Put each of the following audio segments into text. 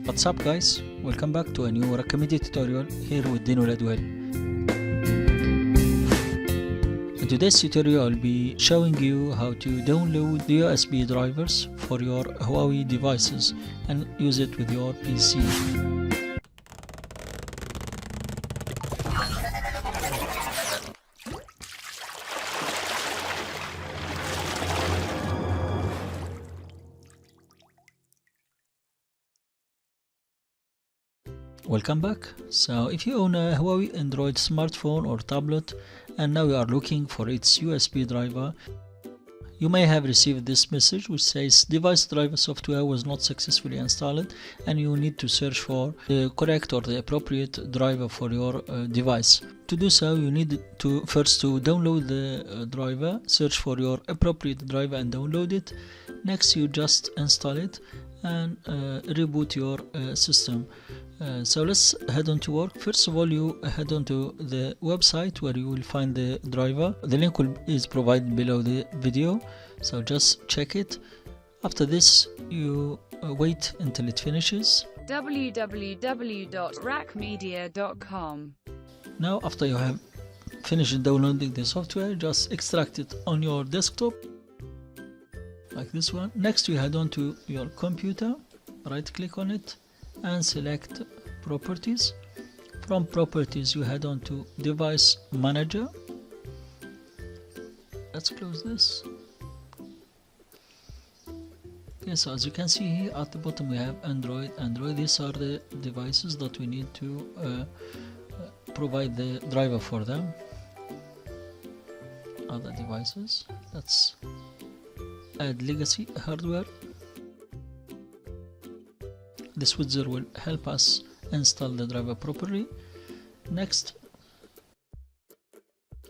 What's up guys, welcome back to a new Raqmedia tutorial here with Dino Ladwell. In today's tutorial I'll be showing you how to download the USB drivers for your Huawei devices and use it with your PC. Welcome back. So if you own a Huawei Android smartphone or tablet and now you are looking for its USB driver, you may have received this message which says device driver software was not successfully installed and you need to search for the correct or the appropriate driver for your device. To do so, you need to first download the driver, search for your appropriate driver and download it. Next you just install it and reboot your system. So let's head on to work. First of all, you head on to the website where you will find the driver. The link is provided below the video, so just check it. After this, you wait until it finishes. www.raqmedia.com. Now after you have finished downloading the software, just extract it on your desktop like this one. Next you head on to your computer, right click on it and select properties. From properties you head on to device manager. Let's close this. Okay, so as you can see here at the bottom we have Android. These are the devices that we need to provide the driver for them. Other devices, let's add legacy hardware. This wizard will help us install the driver properly. Next,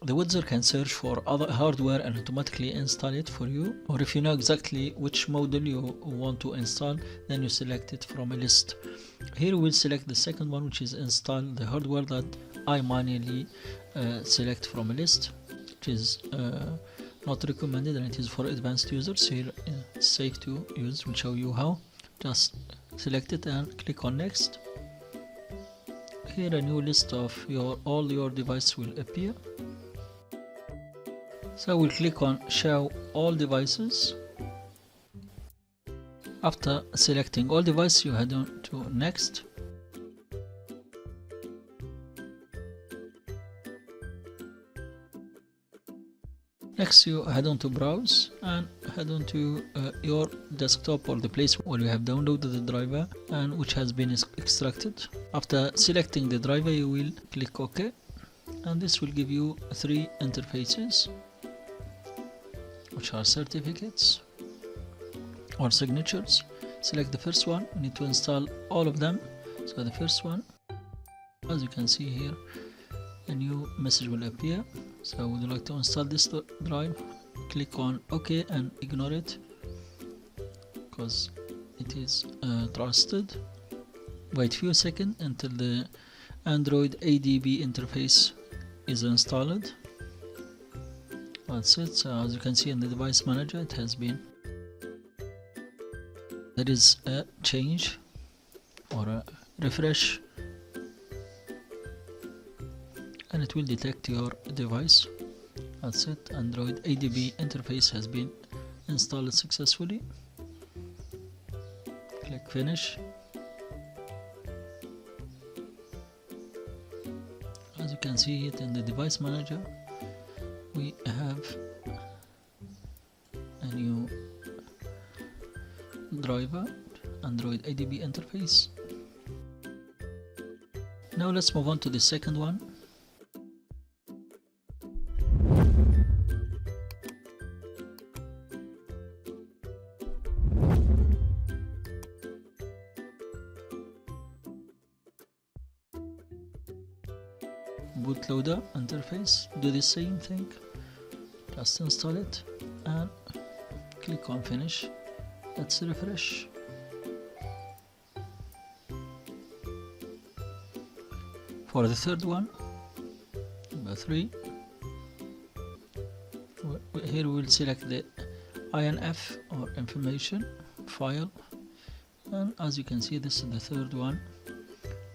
the wizard can search for other hardware and automatically install it for you, or if you know exactly which model you want to install, then you select it from a list. Here we'll select the second one, which is install the hardware that I manually select from a list, which is not recommended and it is for advanced users. Here it's safe to use. We'll show you how. Just select it and click on next. Here a new list of all your devices will appear. So we'll click on show all devices. After selecting all devices, you head on to next. Next you head on to browse and head on to your desktop or the place where you have downloaded the driver and which has been extracted. After selecting the driver you will click OK and this will give you three interfaces, which are certificates or signatures. Select the first one. You need to install all of them. So the first one, as you can see here, a new message will appear. So would you like to install this drive? Click on OK and ignore it because it is trusted. Wait few seconds until the Android ADB interface is installed. That's it. So as you can see in the device manager, it has been. There is a change or a refresh, and it will detect your device. That's it. Android ADB interface has been installed successfully. Click finish. As you can see it in the device manager, we have a new driver, Android ADB interface. Now let's move on to the second one. Bootloader interface. Do the same thing. Just install it and click on finish. Let's refresh. For the third one, number 3, Here we will select the INF or information file, and as you can see, this is the third one,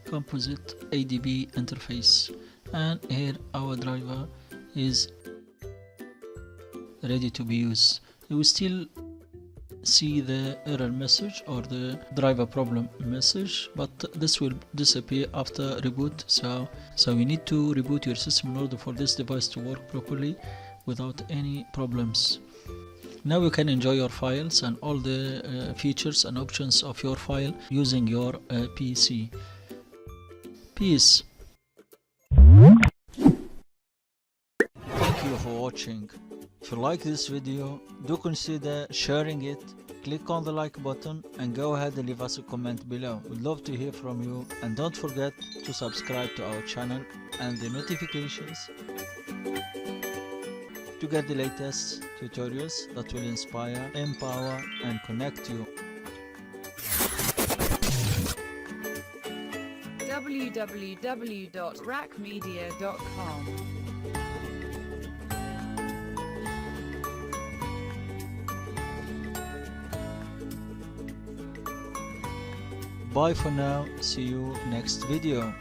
composite ADB interface, and here our driver is ready to be used. You will still see the error message or the driver problem message, but this will disappear after reboot. So you need to reboot your system in order for this device to work properly without any problems. Now you can enjoy your files and all the features and options of your file using your PC. Peace. Thank you for watching. If you like this video, do consider sharing it, click on the like button and go ahead and leave us a comment below. We'd love to hear from you, and don't forget to subscribe to our channel and the notifications to get the latest tutorials that will inspire, empower and connect you. www.raqmedia.com. Bye for now, see you next video.